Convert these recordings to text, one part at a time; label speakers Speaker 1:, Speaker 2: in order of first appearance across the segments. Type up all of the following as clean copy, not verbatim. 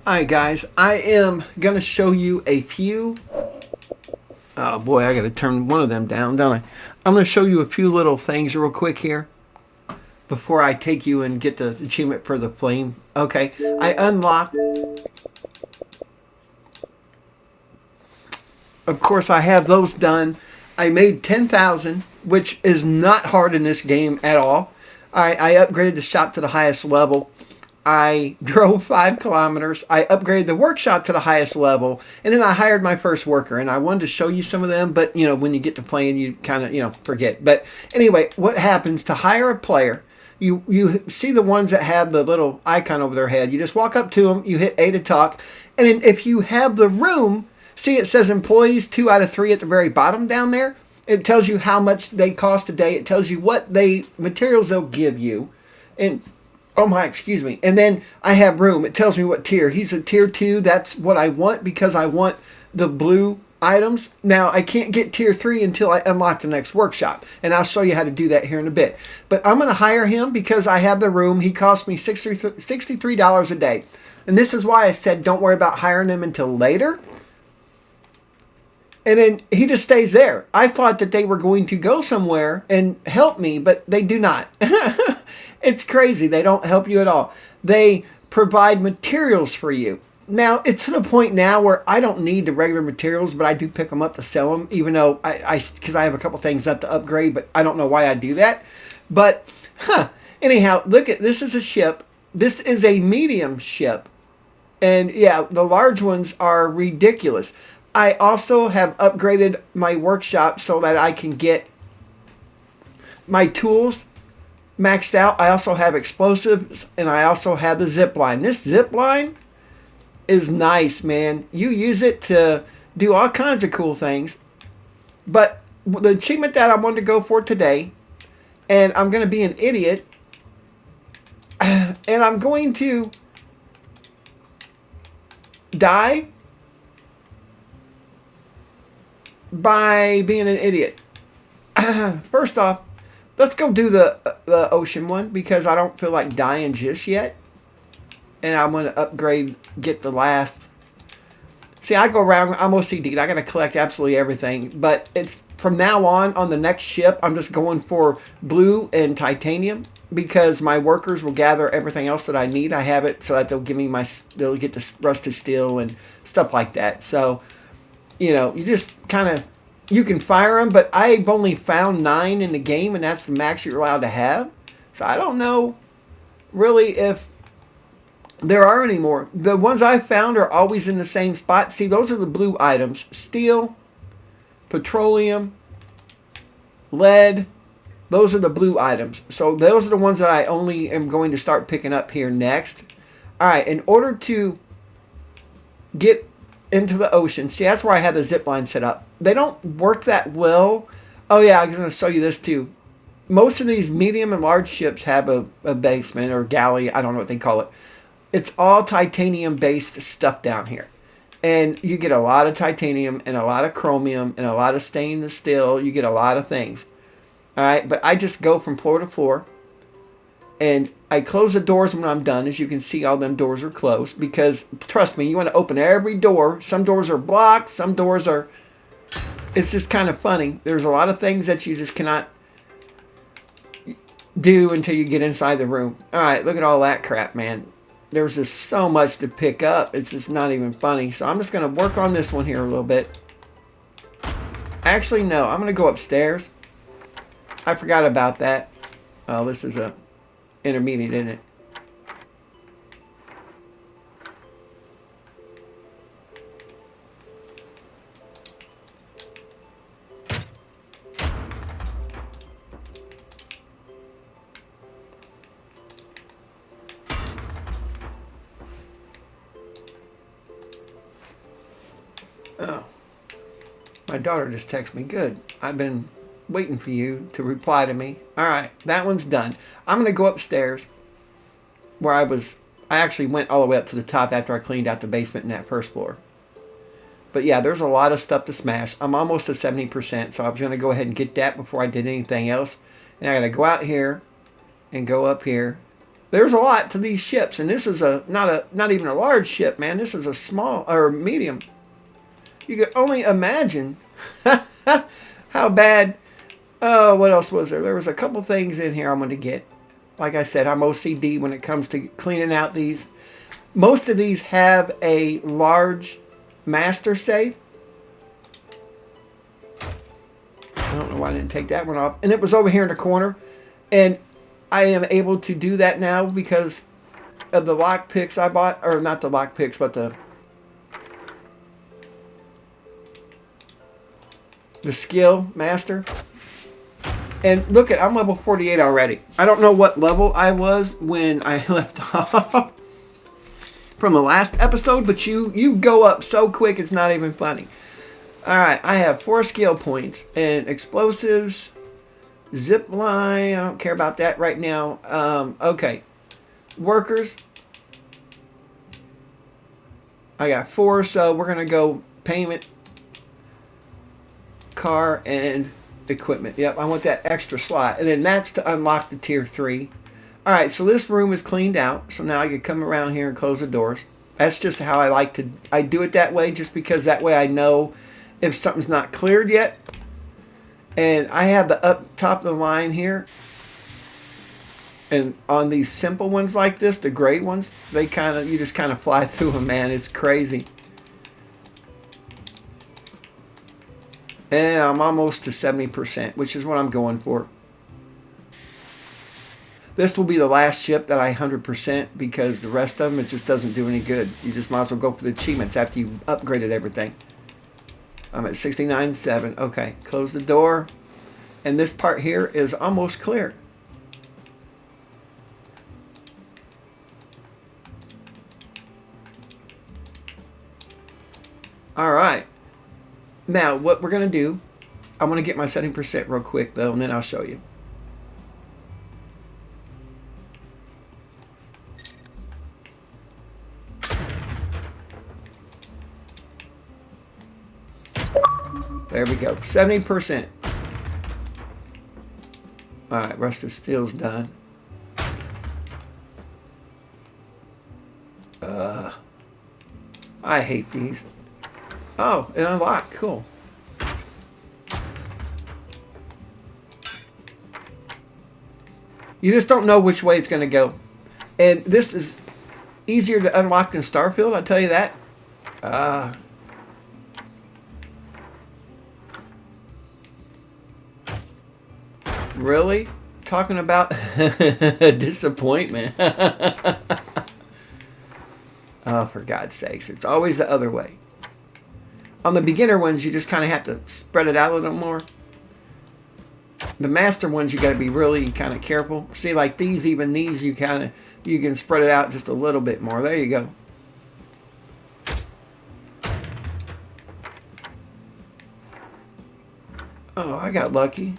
Speaker 1: Alright guys, I am going to show you a few, oh boy, I got to turn one of them down, don't I? I'm going to show you a few little things real quick here before I take you and get the achievement for the flame. Okay, I unlocked, of course I have those done. I made 10,000, which is not hard in this game at all. Alright, I upgraded the shop to the highest level. I drove 5 kilometers. I upgraded the workshop to the highest level. And then I hired my first worker. And I wanted to show you some of them. But, when you get to playing, you kind of, forget. But anyway, what happens to hire a player? You see the ones that have the little icon over their head. You just walk up to them. You hit A to talk. And then if you have the room, see it says employees 2 out of 3 at the very bottom down there. It tells you how much they cost a day. It tells you what materials they'll give you. And oh my, excuse me. And then I have room. It tells me what tier. He's a tier 2. That's what I want because I want the blue items. Now, I can't get tier 3 until I unlock the next workshop. And I'll show you how to do that here in a bit. But I'm going to hire him because I have the room. He cost me $63 a day. And this is why I said don't worry about hiring him until later. And then he just stays there. I thought that they were going to go somewhere and help me, but they do not. It's crazy. They don't help you at all. They provide materials for you. Now, it's to the point now where I don't need the regular materials, but I do pick them up to sell them, even though because I have a couple things up to upgrade, but I don't know why I do that. But, anyhow, look at, this is a ship. This is a medium ship. And, yeah, the large ones are ridiculous. I also have upgraded my workshop so that I can get my tools maxed out. I also have explosives, and I also have the zip line. This zip line is nice, man. You use it to do all kinds of cool things. But the achievement that I wanted to go for today, and I'm going to be an idiot, and I'm going to die by being an idiot. First off, let's go do the ocean one because I don't feel like dying just yet. And I'm going to upgrade, get the last. See, I go around, I'm OCD. I got to collect absolutely everything. But it's from now on the next ship, I'm just going for blue and titanium because my workers will gather everything else that I need. I have it so that they'll give me they'll get the rusted steel and stuff like that. So, you just kind of, you can fire them, but I've only found 9 in the game, and that's the max you're allowed to have. So I don't know really if there are any more. The ones I found are always in the same spot. See, those are the blue items. Steel, petroleum, lead. Those are the blue items. So those are the ones that I only am going to start picking up here next. All right, in order to get into the ocean. See, that's where I have the zip line set up. They don't work that well. Oh yeah, I'm going to show you this too. Most of these medium and large ships have a basement or galley. I don't know what they call it. It's all titanium based stuff down here. And you get a lot of titanium and a lot of chromium and a lot of stainless steel. You get a lot of things. All right, but I just go from floor to floor. And I close the doors when I'm done. As you can see, all them doors are closed. Because, trust me, you want to open every door. Some doors are blocked. Some doors are... It's just kind of funny. There's a lot of things that you just cannot do until you get inside the room. Alright, look at all that crap, man. There's just so much to pick up. It's just not even funny. So I'm just going to work on this one here a little bit. Actually, no. I'm going to go upstairs. I forgot about that. Oh, this is a... intermediate, isn't it? Oh. My daughter just texted me. Good. I've been waiting for you to reply to me. Alright, that one's done. I'm going to go upstairs where I actually went all the way up to the top after I cleaned out the basement in that first floor. But yeah, there's a lot of stuff to smash. I'm almost at 70%, so I was going to go ahead and get that before I did anything else. And I got to go out here and go up here. there's a lot to these ships, and this is not even a large ship, man. This is a small or medium. You could only imagine how bad. Oh, what else was there? There was a couple things in here I wanted to get. Like I said, I'm OCD when it comes to cleaning out these. Most of these have a large master save. I don't know why I didn't take that one off. And it was over here in the corner. And I am able to do that now because of the lock picks I bought. Or not the lock picks, but the skill master. And look at, I'm level 48 already. I don't know what level I was when I left off from the last episode, but you go up so quick it's not even funny. Alright, I have 4 skill points and explosives, zip line, I don't care about that right now. Okay, workers, I got 4, so we're going to go payment, car, and equipment. Yep, I want that extra slot. And then that's to unlock the tier 3. Alright, so this room is cleaned out. So now I can come around here and close the doors. That's just how I like to... I do it that way just because that way I know if something's not cleared yet. And I have the up top of the line here. And on these simple ones like this, the gray ones, they kind of... You just kind of fly through them, man. It's crazy. And I'm almost to 70%, which is what I'm going for. This will be the last ship that I 100% because the rest of them, it just doesn't do any good. You just might as well go for the achievements after you've upgraded everything. I'm at 69.7. Okay, close the door. And this part here is almost clear. All right. Now, what we're going to do, I'm going to get my 70% real quick, though, and then I'll show you. There we go, 70%. All right, rest of steel's done. I hate these. Oh, it unlocked. Cool. You just don't know which way it's going to go. And this is easier to unlock than Starfield, I'll tell you that. Really? Talking about disappointment. Oh, for God's sakes. It's always the other way. On the beginner ones, you just kind of have to spread it out a little more. The master ones, you got to be really kind of careful. See, like these, even these, you can spread it out just a little bit more. There you go. Oh, I got lucky.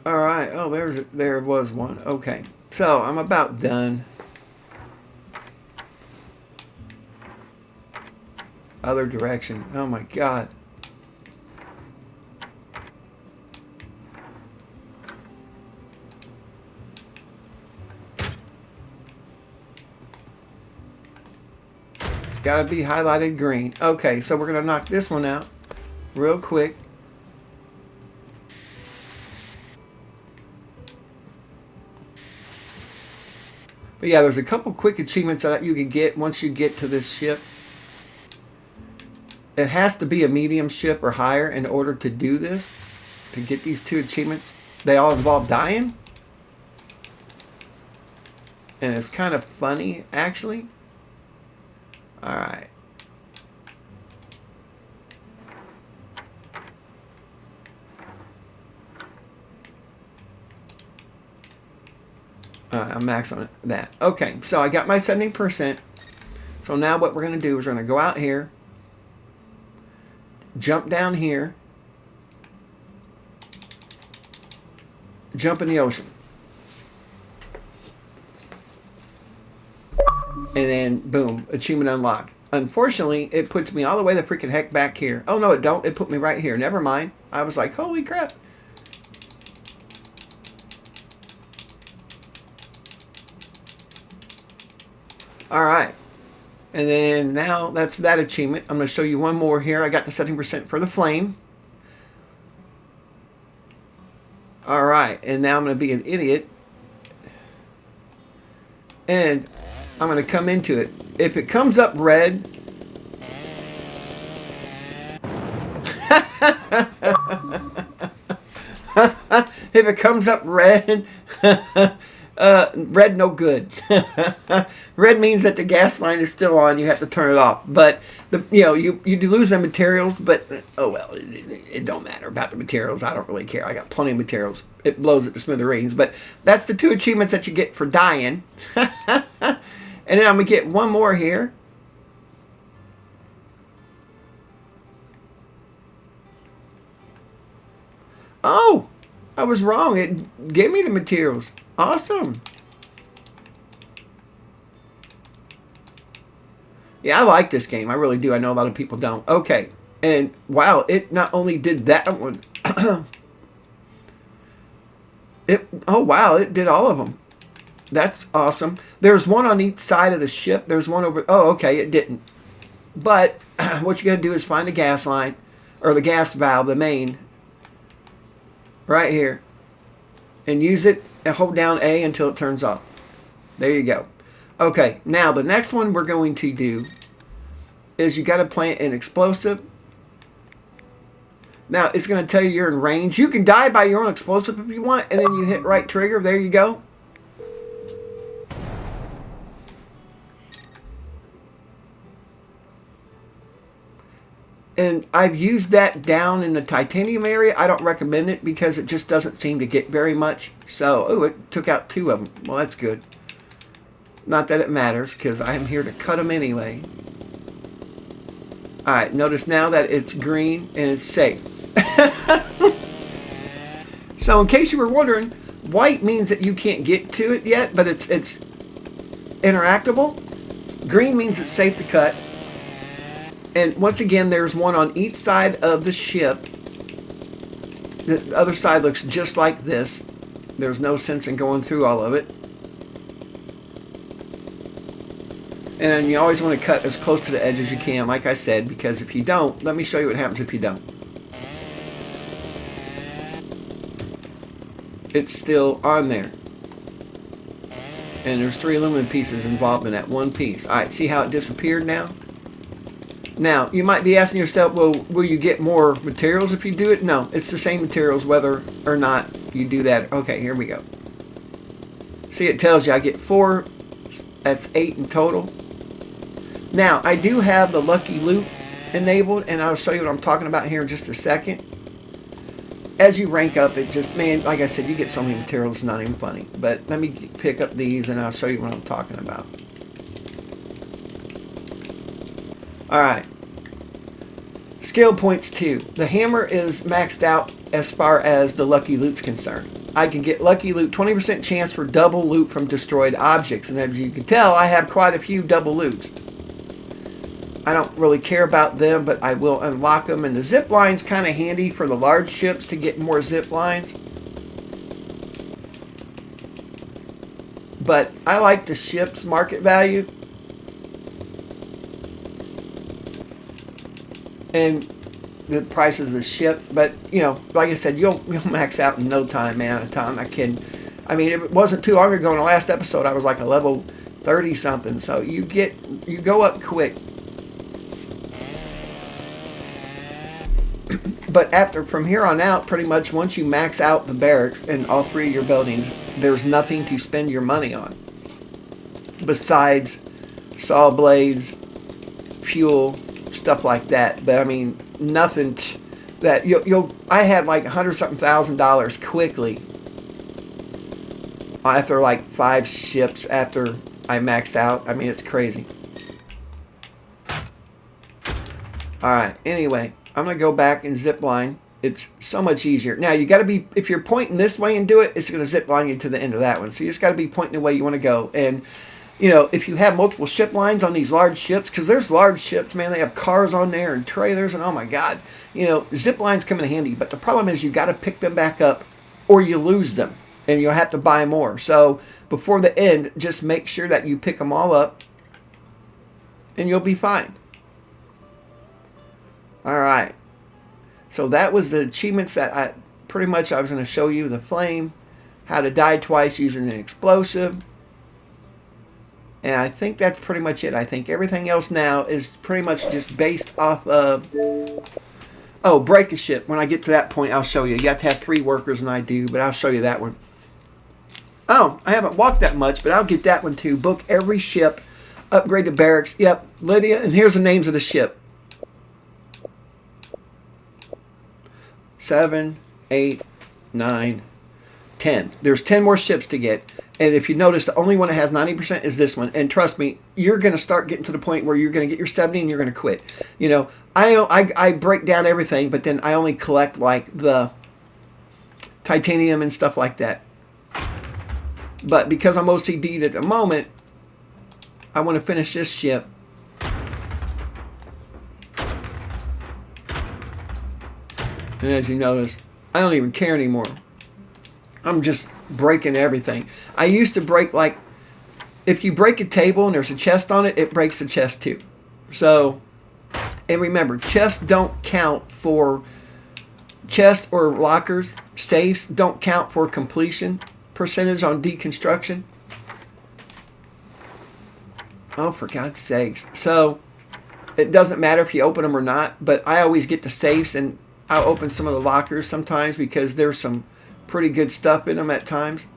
Speaker 1: All right. Oh, there was one. Okay. So I'm about done. Other direction. Oh my God. It's got to be highlighted green. Okay, so we're going to knock this one out real quick. But yeah, there's a couple quick achievements that you can get once you get to this ship. It has to be a medium ship or higher in order to do this, to get these 2 achievements. They all involve dying. And it's kind of funny, actually. Alright. I'm maxing that. Okay, so I got my 70%. So now what we're going to do is we're going to go out here. Jump down here. Jump in the ocean. And then, boom, achievement unlocked. Unfortunately, it puts me all the way the freaking heck back here. Oh, no, it don't. It put me right here. Never mind. I was like, holy crap. All right. And then now that's that achievement. I'm going to show you one more here. I got the 70% for the flame. All right. And now I'm going to be an idiot. And I'm going to come into it. If it comes up red, if it comes up red, red no good. Red means that the gas line is still on. You have to turn it off. But you lose the materials. But oh well, it don't matter about the materials. I don't really care. I got plenty of materials. It blows it to smithereens. But that's the 2 achievements that you get for dying. And then I'm gonna get one more here. Oh, I was wrong. It gave me the materials. Awesome. Yeah, I like this game. I really do. I know a lot of people don't. Okay. And wow, it not only did that one. Oh wow, it did all of them. That's awesome. There's one on each side of the ship. There's one over. Oh, okay, it didn't. But what you got to do is find the gas line or the gas valve, the main, right here, and use it and hold down A until it turns off. There you go. Okay, now the next one we're going to do is you got to plant an explosive. Now it's going to tell you you're in range. You can die by your own explosive if you want, and then you hit right trigger. There you go. And I've used that down in the titanium area. I don't recommend it because it just doesn't seem to get very much. So, oh, it took out 2 of them. Well, that's good. Not that it matters because I am here to cut them anyway. Alright, notice now that it's green and it's safe. So in case you were wondering, white means that you can't get to it yet, but it's interactable. Green means it's safe to cut. And once again, there's one on each side of the ship. The other side looks just like this. There's no sense in going through all of it. And you always want to cut as close to the edge as you can, like I said, because if you don't, let me show you what happens if you don't. It's still on there. And there's 3 aluminum pieces involved in that one piece. Alright, see how it disappeared now? Now, you might be asking yourself, well, will you get more materials if you do it? No, it's the same materials whether or not you do that. Okay, here we go. See, it tells you I get 4. That's 8 in total. Now, I do have the lucky loot enabled, and I'll show you what I'm talking about here in just a second. As you rank up, it just, man, like I said, you get so many materials, it's not even funny. But let me pick up these, and I'll show you what I'm talking about. Alright. Skill points 2. The hammer is maxed out as far as the lucky loot's concerned. I can get lucky loot, 20% chance for double loot from destroyed objects. And as you can tell, I have quite a few double loots. I don't really care about them, but I will unlock them. And the zip line's kind of handy for the large ships to get more zip lines. But I like the ship's market value. And the prices of the ship, but like I said, you'll max out in no time, man. I'm not kidding. I mean, it wasn't too long ago in the last episode I was like a level 30 something, so you go up quick. But from here on out, pretty much once you max out the barracks and all 3 of your buildings, there's nothing to spend your money on besides saw blades, fuel, stuff like that. But I mean, nothing that I had like $100-something thousand quickly after like 5 ships after I maxed out. I mean, it's crazy. Alright, anyway, I'm gonna go back and zip line. It's so much easier. Now you gotta be, if you're pointing this way and do it, it's gonna zip line you to the end of that one. So you just gotta be pointing the way you want to go. And if you have multiple ship lines on these large ships, because there's large ships, man, they have cars on there and trailers, and oh my god, zip lines come in handy. But the problem is you got to pick them back up, or you lose them, and you'll have to buy more. So before the end, just make sure that you pick them all up, and you'll be fine. All right. So that was the achievements that I was going to show you. The flame, how to die twice using an explosive. And I think that's pretty much it. I think everything else now is pretty much just based off of... Oh, break a ship. When I get to that point, I'll show you. You have to have 3 workers, and I do, but I'll show you that one. Oh, I haven't walked that much, but I'll get that one too. Book every ship. Upgrade the barracks. Yep, Lydia. And here's the names of the ship. 7, 8, 9, 10. There's 10 more ships to get. And if you notice, the only one that has 90% is this one. And trust me, you're going to start getting to the point where you're going to get your 70 and you're going to quit. You know, I break down everything, but then I only collect like the titanium and stuff like that. But because I'm OCD'd at the moment, I want to finish this ship. And as you notice, I don't even care anymore. I'm just breaking everything. I used to break, like, if you break a table and there's a chest on it, it breaks the chest too. So, and remember, chests don't count for, chests or lockers, safes don't count for completion percentage on deconstruction. Oh, for God's sakes. So, it doesn't matter if you open them or not, but I always get the safes, and I'll open some of the lockers sometimes because there's some pretty good stuff in them at times.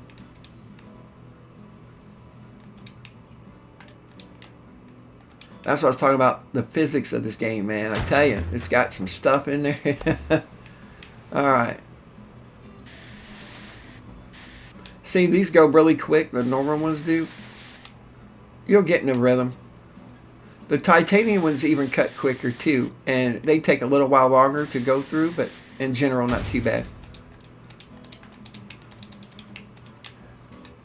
Speaker 1: That's what I was talking about, the physics of this game, man. I tell you, it's got some stuff in there. Alright. See, these go really quick, the normal ones do. You'll get in a rhythm. The titanium ones even cut quicker too, and they take a little while longer to go through, but in general, not too bad.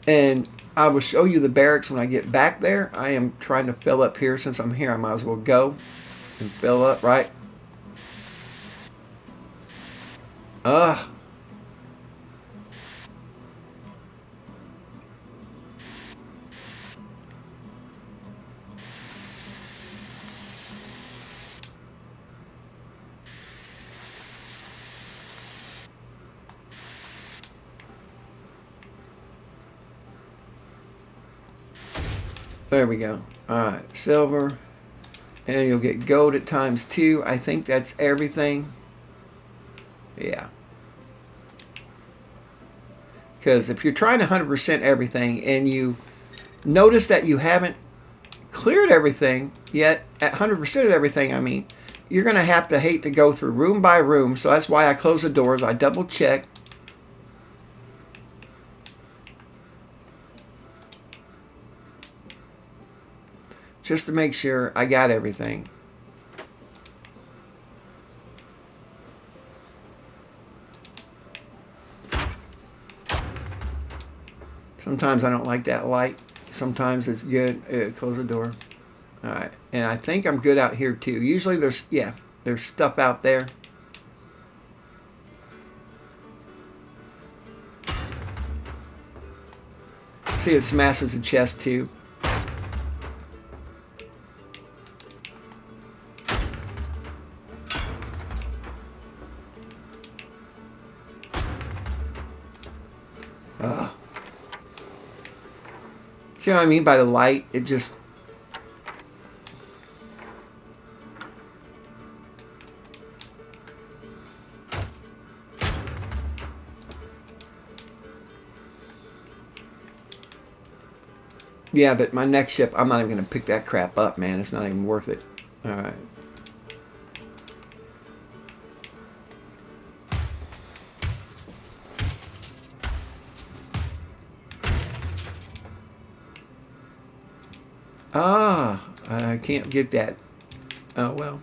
Speaker 1: And I will show you the barracks when I get back there. I am trying to fill up here. Since I'm here, I might as well go and fill up, right? There we go. Alright, silver. And you'll get gold at ×2. I think that's everything. Yeah. Because if you're trying to 100% everything and you notice that you haven't cleared everything yet, at 100% of everything, I mean, you're going to have to hate to go through room by room. So that's why I close the doors. I double check. Just to make sure I got everything. Sometimes I don't like that light. Sometimes it's good. Close the door. Alright. And I think I'm good out here too. Usually there's stuff out there. See, it smashes the chest too. See what I mean by the light? It just... Yeah, but my next ship, I'm not even going to pick that crap up, man. It's not even worth it. Alright. Ah, I can't get that. Oh, well.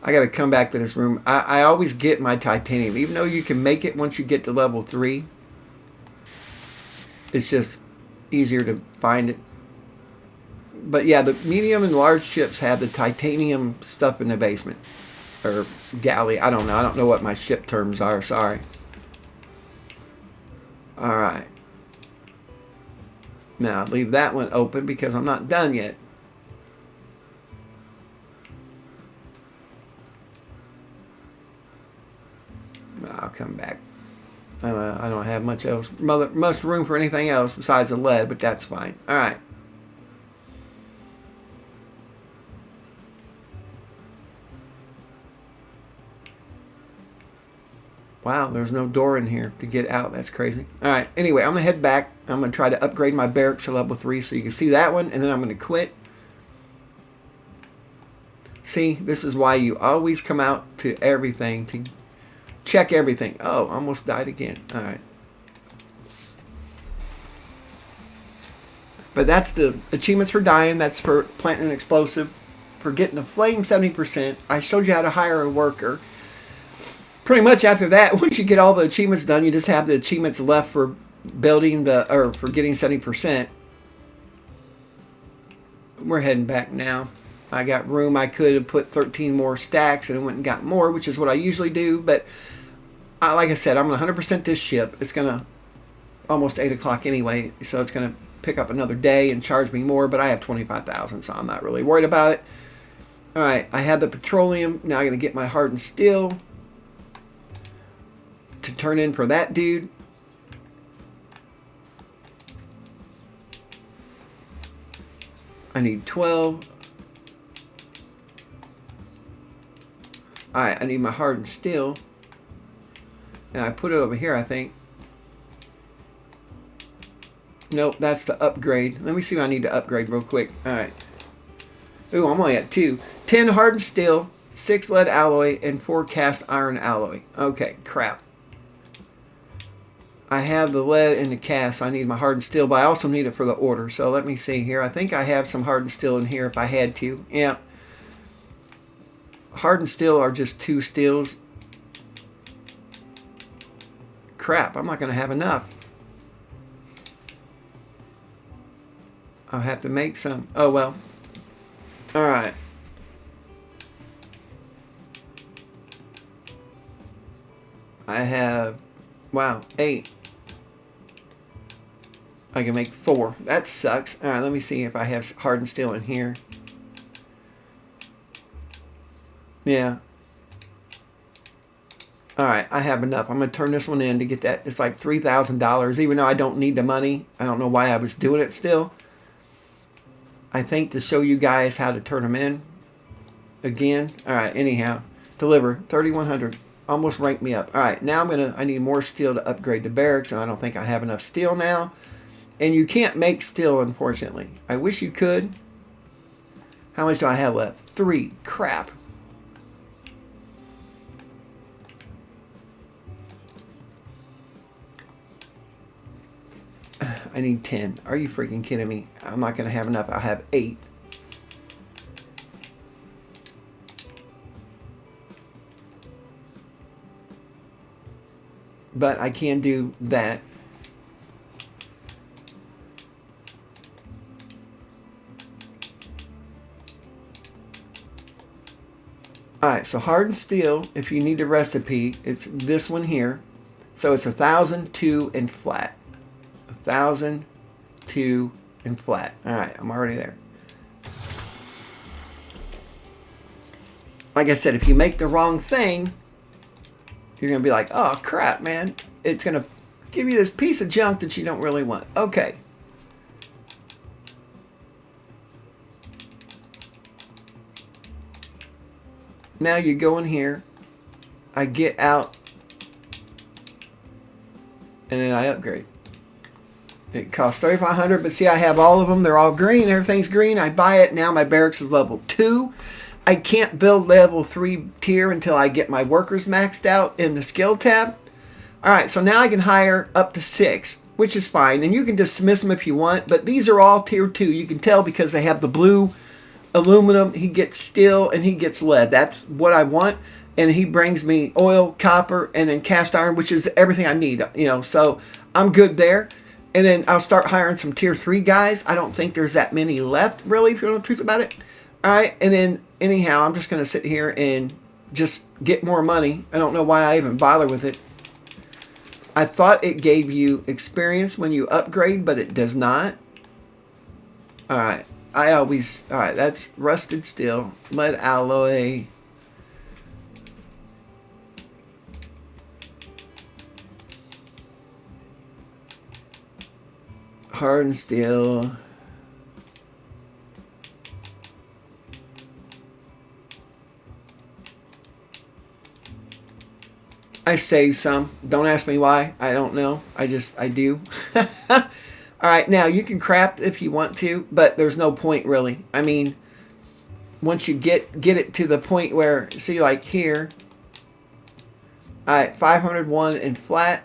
Speaker 1: I got to come back to this room. I always get my titanium. Even though you can make it once you get to level 3. It's just easier to find it. But yeah, the medium and large ships have the titanium stuff in the basement. Or galley. I don't know. I don't know what my ship terms are. Sorry. Alright. Now, leave that one open because I'm not done yet. I'll come back. I don't have much room for anything else besides the lead, but that's fine. All right. Wow, there's no door in here to get out. That's crazy. All right. Anyway, I'm going to head back. I'm going to try to upgrade my barracks to level 3 so you can see that one, and then I'm going to quit. See, this is why you always come out to everything to check everything. Oh, almost died again. All right. But that's the achievements for dying. That's for planting an explosive. For getting a flame 70%. I showed you how to hire a worker. Pretty much after that, once you get all the achievements done, you just have the achievements left for building for getting 70%. We're heading back now. I got room. I could have put 13 more stacks and went and got more, which is what I usually do. But like I said, I'm going to 100% this ship. It's going to almost 8 o'clock anyway, so it's going to pick up another day and charge me more. But I have 25,000, so I'm not really worried about it. All right, I have the petroleum. Now I'm going to get my hardened steel to turn in for that dude. I need 12. Alright, I need my hardened steel. And I put it over here, I think. Nope, that's the upgrade. Let me see what I need to upgrade real quick. Alright. Ooh, I'm only at 2. 10 hardened steel, 6 lead alloy, and 4 cast iron alloy. Okay, crap. I have the lead and the cast, so I need my hardened steel, but I also need it for the order. So let me see here. I think I have some hardened steel in here if I had to. Yeah. Hardened steel are just 2 steels. Crap, I'm not going to have enough. I'll have to make some. Oh, well. All right. I have, wow, 8. I can make 4. That sucks. All right, let me see if I have hardened steel in here. Yeah. All right, I have enough. I'm going to turn this one in to get that. It's like $3,000, even though I don't need the money. I don't know why I was doing it still. I think to show you guys how to turn them in again. All right, anyhow, deliver 3,100. Almost ranked me up. All right, now I need more steel to upgrade the barracks, and I don't think I have enough steel now. And you can't make steel, unfortunately. I wish you could. How much do I have left? 3. Crap. I need 10. Are you freaking kidding me? I'm not going to have enough. I'll have 8. But I can do that. Alright, so hardened steel, if you need the recipe, it's this one here. So it's 1,002 and flat. 1,002 and flat. Alright, I'm already there. Like I said, if you make the wrong thing, you're going to be like, oh crap, man. It's going to give you this piece of junk that you don't really want. Okay. Now you go in here. I get out. And then I upgrade. It costs 3,500, but see, I have all of them. They're all green. Everything's green. I buy it. Now my barracks is level 2. I can't build level 3 tier until I get my workers maxed out in the skill tab. Alright, so now I can hire up to 6, which is fine. And you can dismiss them if you want, but these are all tier 2. You can tell because they have the blue aluminum. He gets steel and he gets lead. That's what I want. And he brings me oil, copper, and then cast iron, which is everything I need. You know, so I'm good there. And then I'll start hiring some tier 3 guys. I don't think there's that many left, really, if you know the truth about it. Alright, and then anyhow, I'm just going to sit here and just get more money. I don't know why I even bother with it. I thought it gave you experience when you upgrade, but it does not. Alright. Alright, that's rusted steel. Lead alloy. Hardened steel. I saved some. Don't ask me why. I don't know. I do. Alright, now you can craft if you want to, but there's no point really. I mean, once you get it to the point where, see like here, alright, 501 in flat.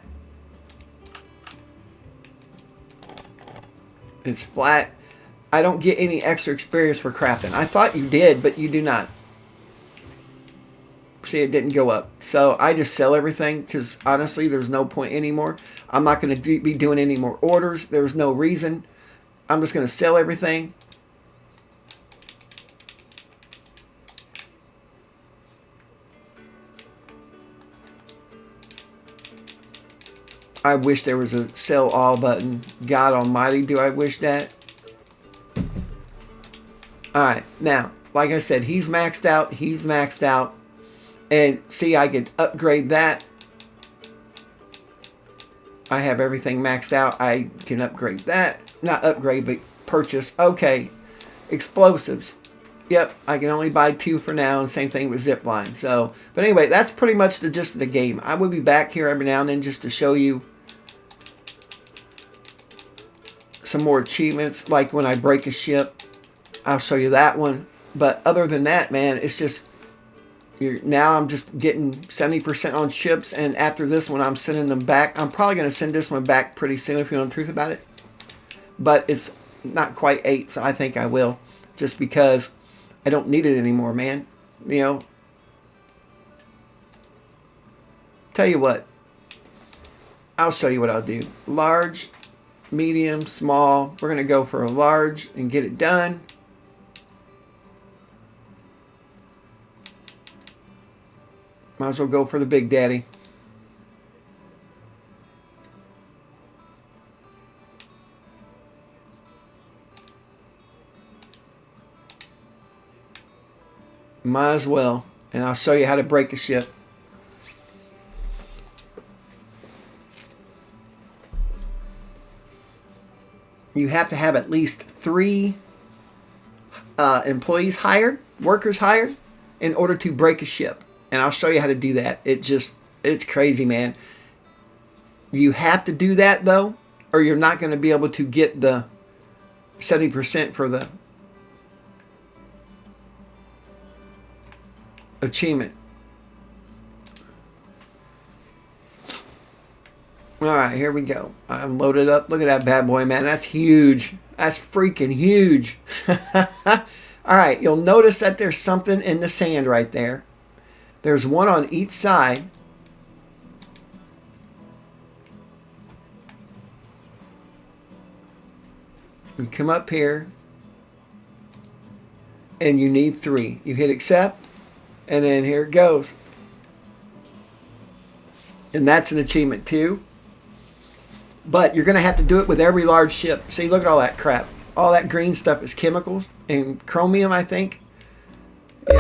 Speaker 1: It's flat. I don't get any extra experience for crafting. I thought you did, but you do not. See, it didn't go up. So I just sell everything because honestly, there's no point anymore. I'm not going to be doing any more orders. There's no reason. I'm just going to sell everything. I wish there was a sell all button. God almighty, do I wish that? Alright, now, like I said, he's maxed out. He's maxed out. And see, I could upgrade that. I have everything maxed out. I can upgrade that. Not upgrade, but purchase. Okay. Explosives. Yep, I can only buy 2 for now, and same thing with zipline. So, but anyway, that's pretty much the gist of the game. I will be back here every now and then just to show you some more achievements, like when I break a ship. I'll show you that one. But other than that, man, it's just now I'm just getting 70% on ships, and after this one, I'm sending them back. I'm probably going to send this one back pretty soon, if you know the truth about it. But it's not quite 8, so I think I will, just because I don't need it anymore, man. You know. Tell you what. I'll show you what I'll do. Large, medium, small. We're going to go for a large and get it done. Might as well go for the Big Daddy. Might as well. And I'll show you how to break a ship. You have to have at least 3 employees hired, workers hired, in order to break a ship. And I'll show you how to do that. It's crazy, man. You have to do that, though, or you're not going to be able to get the 70% for the achievement. Alright, here we go. I'm loaded up. Look at that bad boy, man. That's huge. That's freaking huge. Alright, you'll notice that there's something in the sand right there. There's one on each side. You come up here. And you need 3. You hit accept. And then here it goes. And that's an achievement too. But you're going to have to do it with every large ship. See, look at all that crap. All that green stuff is chemicals. And chromium, I think. Yeah.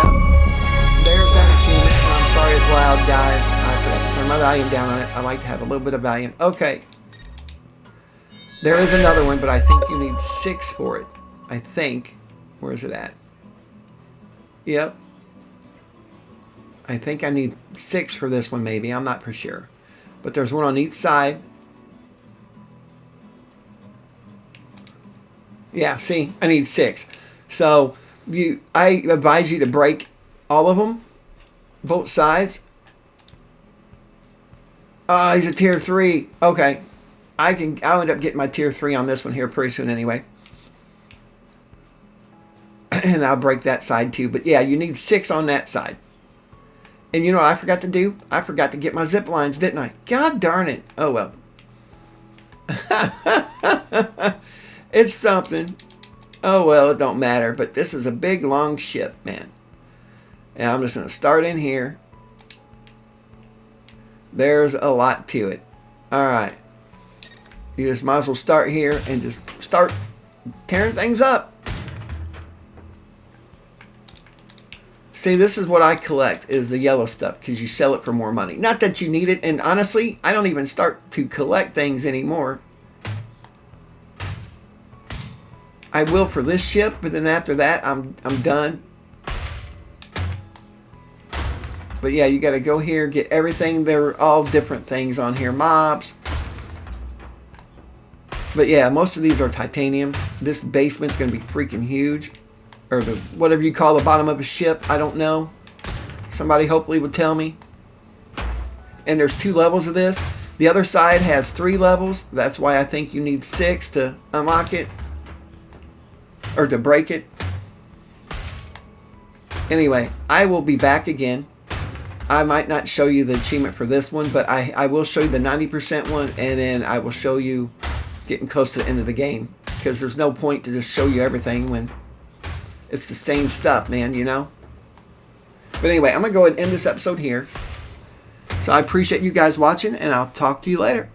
Speaker 1: There's that achievement. I'm sorry it's loud, guys. I forgot to turn my volume down on it. I like to have a little bit of volume. Okay. There is another one, but I think you need 6 for it. I think. Where is it at? Yep. I think I need 6 for this one, maybe. I'm not for sure. But there's one on each side. Yeah, see? I need 6. So, I advise you to break all of them. Both sides. He's a tier 3. Okay. I'll end up getting my tier 3 on this one here pretty soon anyway. And I'll break that side too. But yeah, you need 6 on that side. And you know what I forgot to do? I forgot to get my zip lines, didn't I? God darn it. Oh, well. It's something. Oh, well, it don't matter. But this is a big, long ship, man. And I'm just going to start in here. There's a lot to it. All right. You just might as well start here and just start tearing things up. See, this is what I collect, is the yellow stuff, because you sell it for more money. Not that you need it, and honestly, I don't even start to collect things anymore. I will for this ship, but then after that, I'm done. But yeah, you got to go here, get everything. They're all different things on here. Mobs. But yeah, most of these are titanium. This basement's going to be freaking huge. Or the whatever you call the bottom of a ship. I don't know. Somebody hopefully would tell me. And there's 2 levels of this. The other side has 3 levels. That's why I think you need 6 to unlock it. Or to break it. Anyway, I will be back again. I might not show you the achievement for this one, but I will show you the 90% one, and then I will show you getting close to the end of the game. Because there's no point to just show you everything when it's the same stuff, man, you know? But anyway, I'm going to go ahead and end this episode here. So I appreciate you guys watching, and I'll talk to you later.